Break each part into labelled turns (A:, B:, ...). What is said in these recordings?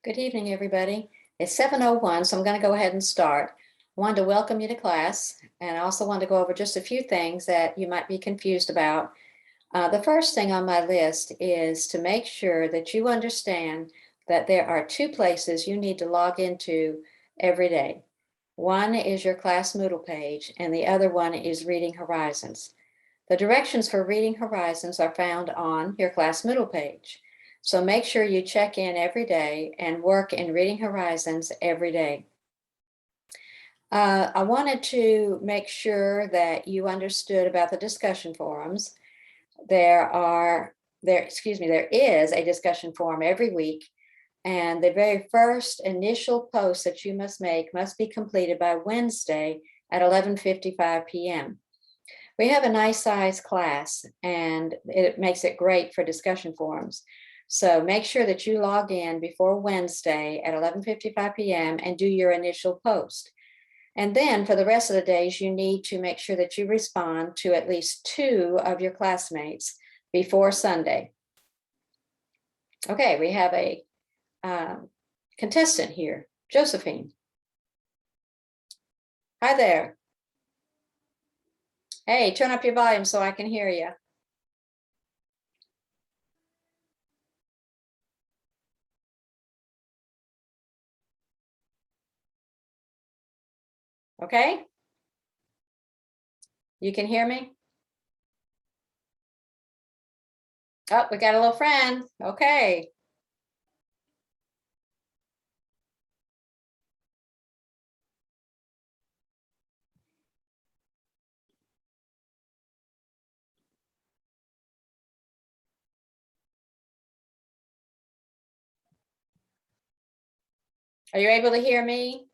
A: Good evening, everybody. It's 7:01, so I'm going to go ahead and start. I wanted to welcome you to class, and I also wanted to go over just a few things that you might be confused about. The first thing on my list is to make sure that you understand that there are two places you need to log into every day. One is your class Moodle page, and the other one is Reading Horizons. The directions for Reading Horizons are found on your class Moodle page. So make sure you check in every day and work in Reading Horizons every day. I wanted to make sure that you understood about the discussion forums. There is a discussion forum every week, and the very first initial post that you must make must be completed by Wednesday at 11:55 p.m. We have a nice size class, and it makes it great for discussion forums. So make sure that you log in before Wednesday at 11:55 p.m. and do your initial post. And then for the rest of the days, you need to make sure that you respond to at least two of your classmates before Sunday. Okay, we have a contestant here, Josephine. Hi there. Hey, turn up your volume so I can hear you. Okay? You can hear me? Oh, we got a little friend. Okay. Are you able to hear me?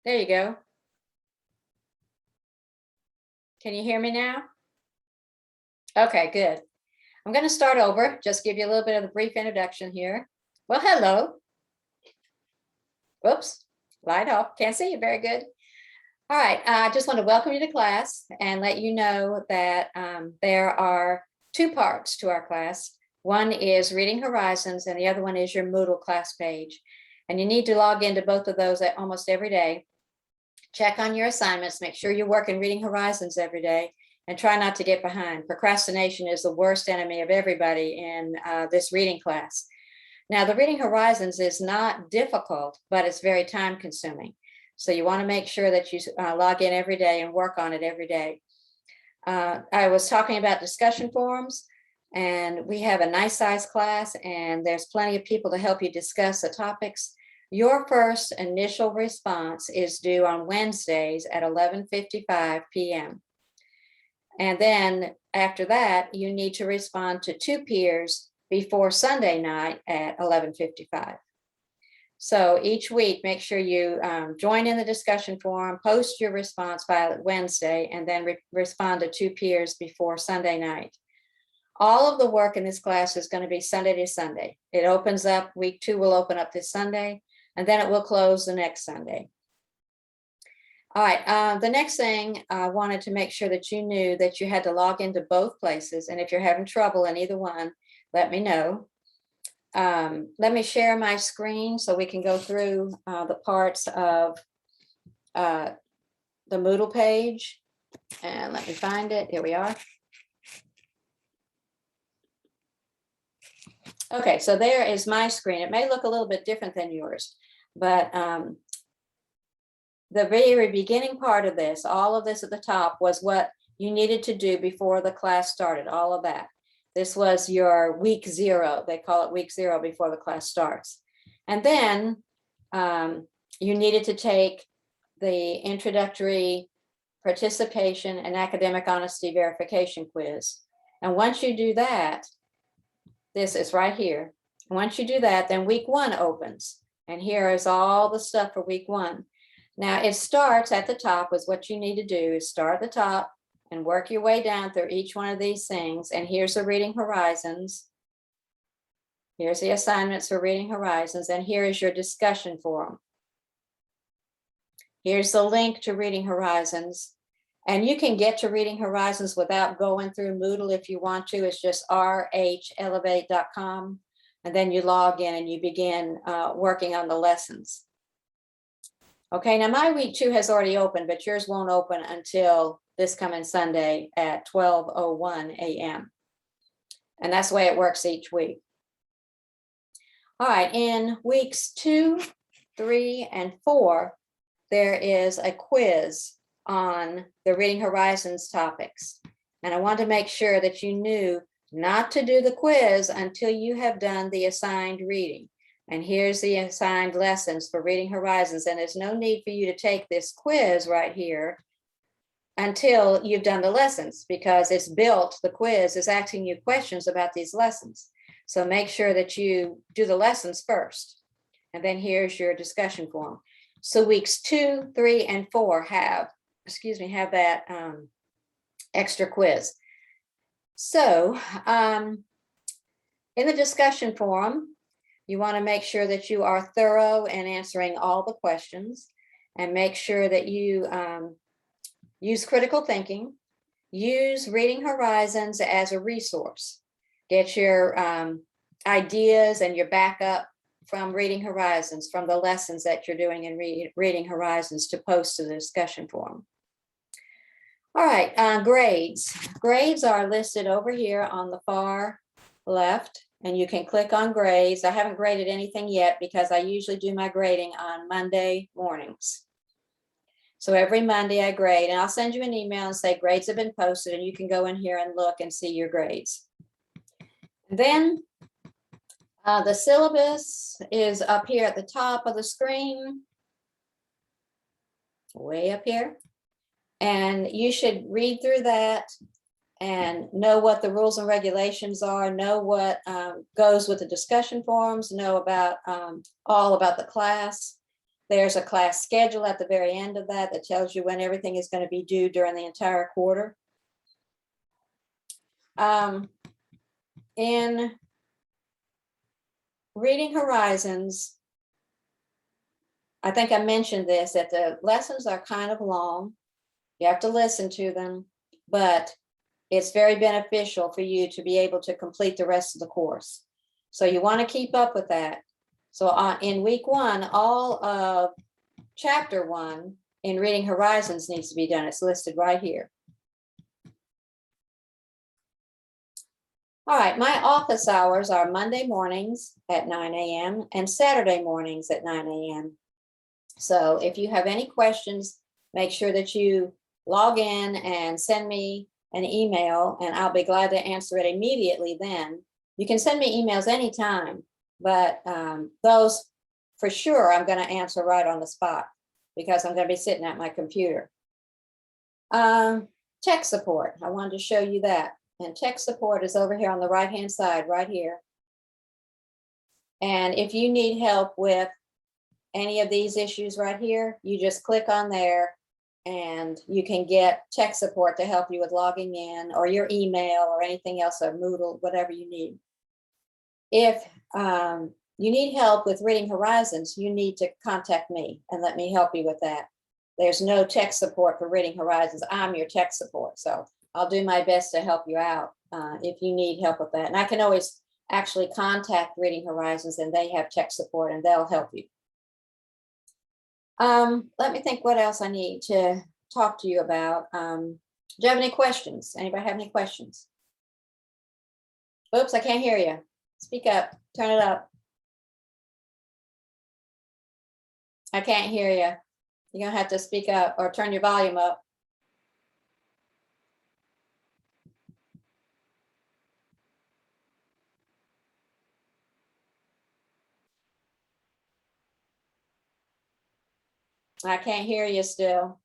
A: There you go. Can you hear me now? Okay, good. I'm going to start over, just give you a little bit of a brief introduction here. Well, hello. Whoops, light off. Can't see you very good. All right, I just want to welcome you to class and let you know that there are two parts to our class. One is Reading Horizons and the other one is your Moodle class page. And you need to log into both of those almost every day. Check on your assignments, make sure you're working Reading Horizons every day, and try not to get behind. Procrastination is the worst enemy of everybody in this reading class. Now, the Reading Horizons is not difficult, but it's very time consuming. So you want to make sure that you log in every day and work on it every day. I was talking about discussion forums, and we have a nice size class, and there's plenty of people to help you discuss the topics. Your first initial response is due on Wednesdays at 11:55 p.m. And then after that, you need to respond to two peers before Sunday night at 11:55. So each week, make sure you join in the discussion forum, post your response by Wednesday, and then respond to two peers before Sunday night. All of the work in this class is going to be Sunday to Sunday. It opens up, week 2 will open up this Sunday, and then it will close the next Sunday. All right, the next thing I wanted to make sure that you knew that you had to log into both places. And if you're having trouble in either one, let me know. Let me share my screen so we can go through the parts of the Moodle page. And let me find it. Here we are. Okay, so there is my screen. It may look a little bit different than yours, but the very beginning part of this, all of this at the top was what you needed to do before the class started, all of that. This was your week 0. They call it week 0 before the class starts. And then you needed to take the introductory participation and academic honesty verification quiz. And once you do that, this is right here. Once you do that, then week 1 opens. And here is all the stuff for week 1. Now it starts at the top with what you need to do is start at the top and work your way down through each one of these things. And here's the Reading Horizons. Here's the assignments for Reading Horizons. And here is your discussion forum. Here's the link to Reading Horizons. And you can get to Reading Horizons without going through Moodle if you want to. It's just rhelevate.com. And then you log in and you begin working on the lessons. Okay, now my week 2 has already opened, but yours won't open until this coming Sunday at 12:01 a.m. And that's the way it works each week. All right, in weeks 2, 3, and 4, there is a quiz on the Reading Horizons topics. And I want to make sure that you knew not to do the quiz until you have done the assigned reading. And here's the assigned lessons for Reading Horizons. And there's no need for you to take this quiz right here until you've done the lessons, because it's built, the quiz is asking you questions about these lessons. So make sure that you do the lessons first. And then here's your discussion forum. So weeks 2, 3, and 4 have that extra quiz. So in the discussion forum, you want to make sure that you are thorough in answering all the questions, and make sure that you use critical thinking, use Reading Horizons as a resource. Get your ideas and your backup from Reading Horizons, from the lessons that you're doing in Reading Horizons, to post to the discussion forum. All right, grades. Grades are listed over here on the far left, and you can click on grades. I haven't graded anything yet because I usually do my grading on Monday mornings. So every Monday I grade, and I'll send you an email and say grades have been posted, and you can go in here and look and see your grades. And then the syllabus is up here at the top of the screen, way up here. And you should read through that and know what the rules and regulations are, know what goes with the discussion forums, know about all about the class. There's a class schedule at the very end of that that tells you when everything is going to be due during the entire quarter. In Reading Horizons, I think I mentioned this, that the lessons are kind of long. You have to listen to them, but it's very beneficial for you to be able to complete the rest of the course. So you want to keep up with that. So in week 1, all of chapter 1 in Reading Horizons needs to be done. It's listed right here. All right, my office hours are Monday mornings at 9 a.m. and Saturday mornings at 9 a.m. So if you have any questions, make sure that you log in and send me an email, and I'll be glad to answer it immediately then. You can send me emails anytime, but those for sure I'm going to answer right on the spot because I'm going to be sitting at my computer. Tech support, I wanted to show you that. And tech support is over here on the right-hand side, right here. And if you need help with any of these issues right here, you just click on there and you can get tech support to help you with logging in or your email or anything else, or Moodle, whatever you need. If you need help with Reading Horizons, you need to contact me and let me help you with that. There's no tech support for Reading Horizons. I'm your tech support. So I'll do my best to help you out if you need help with that. And I can always actually contact Reading Horizons, and they have tech support and they'll help you. Let me think what else I need to talk to you about. Do you have any questions? Anybody have any questions? Oops, I can't hear you. Speak up, turn it up. I can't hear you. You're gonna have to speak up or turn your volume up. I can't hear you still.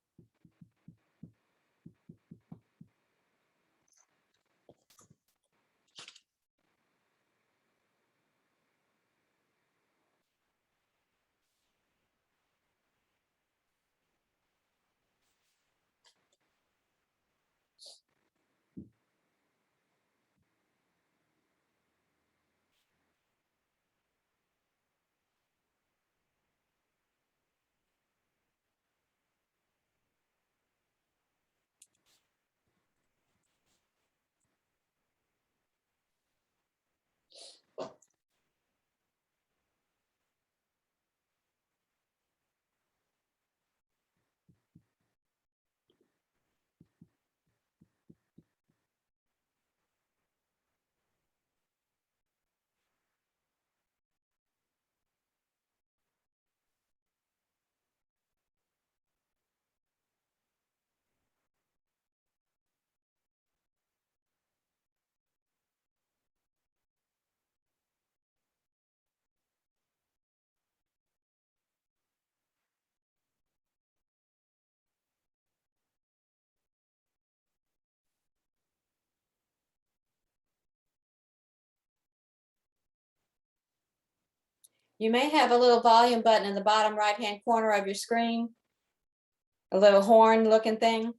A: You may have a little volume button in the bottom right-hand corner of your screen. A little horn looking thing.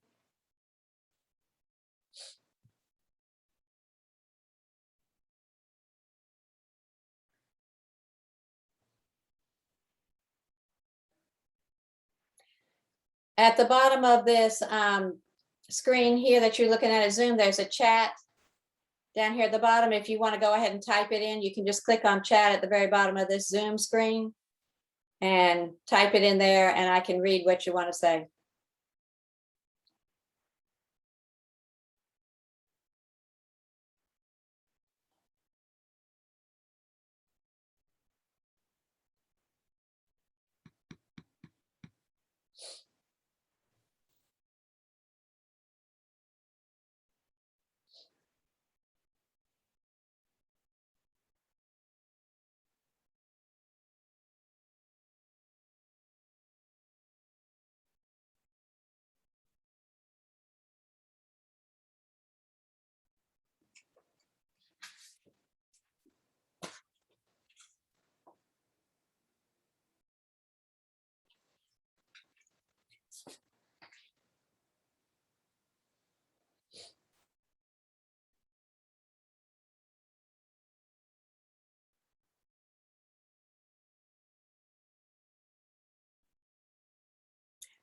A: At the bottom of this screen here that you're looking at a Zoom, there's a chat down here at the bottom. If you want to go ahead and type it in, you can just click on chat at the very bottom of this Zoom screen and type it in there, and I can read what you want to say.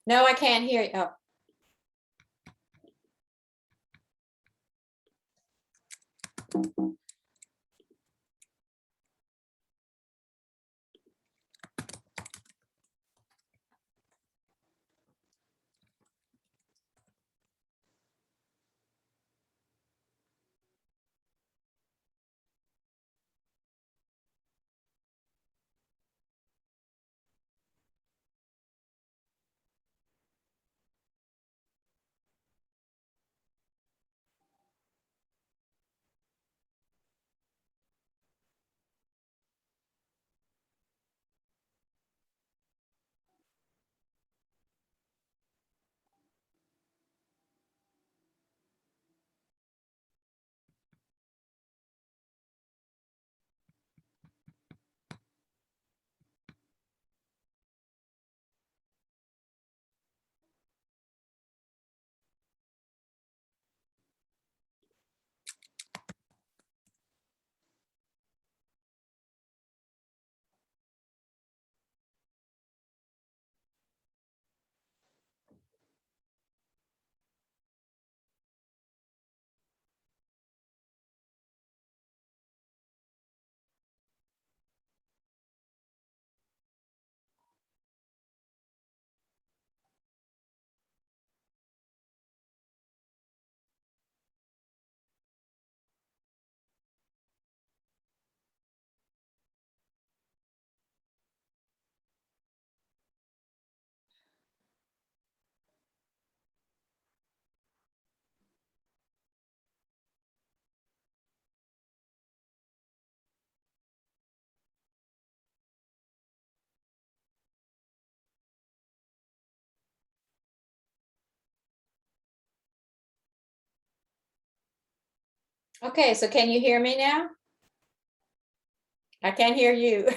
A: No, I can't hear you. Oh. Okay, so can you hear me now? I can't hear you.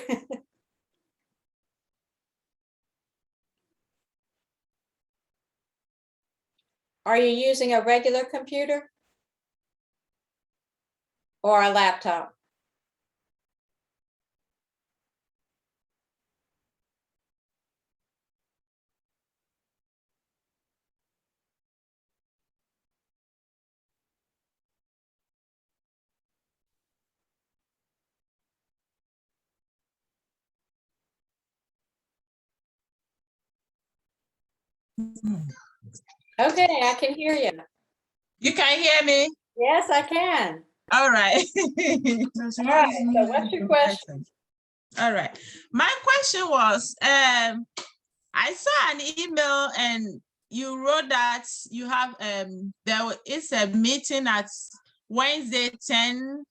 A: Are you using a regular computer or a laptop? Okay, I can hear you.
B: You can hear me?
A: Yes, I can.
B: All right.
A: All right, so what's your question?
B: All right. My question was, I saw an email and you wrote that you have, there is a meeting at Wednesday, 10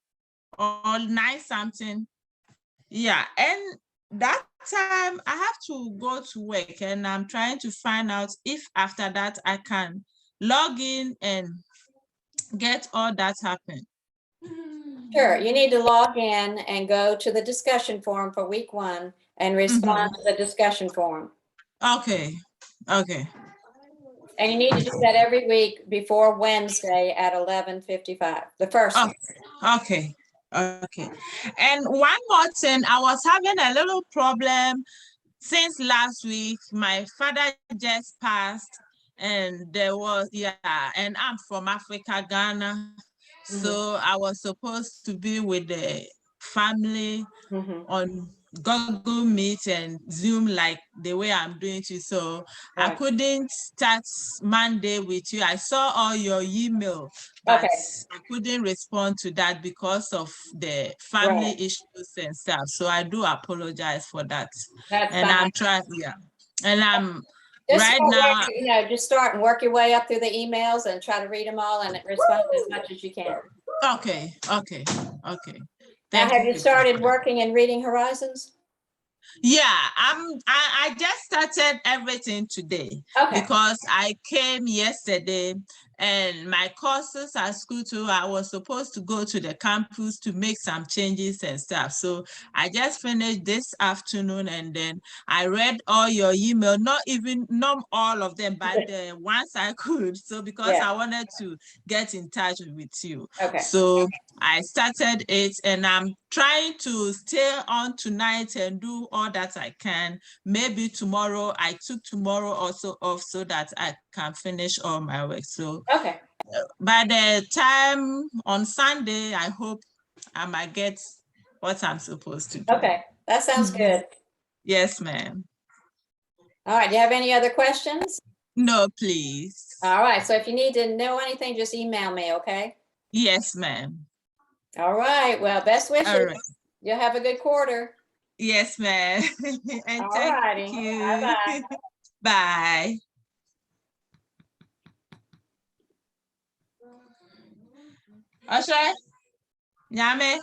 B: or 9 something. Yeah, and that time I have to go to work and I'm trying to find out if after that I can log in and get all that happen.
A: Sure, you need to log in and go to the discussion forum for week 1 and respond to the discussion forum.
B: Okay, okay,
A: And you need to do that every week before Wednesday at 11:55, the first
B: oh,
A: one.
B: okay, okay. And one more thing, I was having a little problem since last week. My father just passed, and there was, and I'm from Africa, Ghana. So I was supposed to be with the family on Google Meet and Zoom like the way I'm doing it. So I
A: Right.
B: couldn't start Monday with you. I saw all your email, but
A: Okay.
B: I couldn't respond to that because of the family
A: Right.
B: issues and stuff. So I do apologize for that.
A: That's
B: And
A: fine.
B: I'm trying, and I'm
A: Just
B: right
A: start
B: now.
A: working, just start and work your way up through the emails and try to read them all and respond as much as you can.
B: Okay, okay, okay.
A: Now,
B: Thank
A: have you
B: for
A: started
B: that.
A: working in Reading Horizons?
B: Yeah, I just started everything today
A: Okay.
B: because I came yesterday and my courses at school too. I was supposed to go to the campus to make some changes and stuff. So I just finished this afternoon and then I read all your email, not all of them, but the ones I could. So because
A: Yeah.
B: I wanted to get in touch with you.
A: Okay.
B: So I started it and I'm trying to stay on tonight and do all that I can. Maybe tomorrow, I took tomorrow also off so that I can finish all my work. So
A: Okay.
B: by the time on Sunday, I hope I might get what I'm supposed to do.
A: Okay. That sounds good.
B: Yes, ma'am.
A: All right. Do you have any other questions?
B: No, please.
A: All right. So if you need to know anything, just email me. Okay.
B: Yes, ma'am.
A: All right. Well, best wishes.
B: All right.
A: You'll have a good quarter.
B: Yes, ma'am. And
A: All
B: thank
A: righty.
B: you.
A: Bye-bye.
B: Bye. Oshe, Nyame.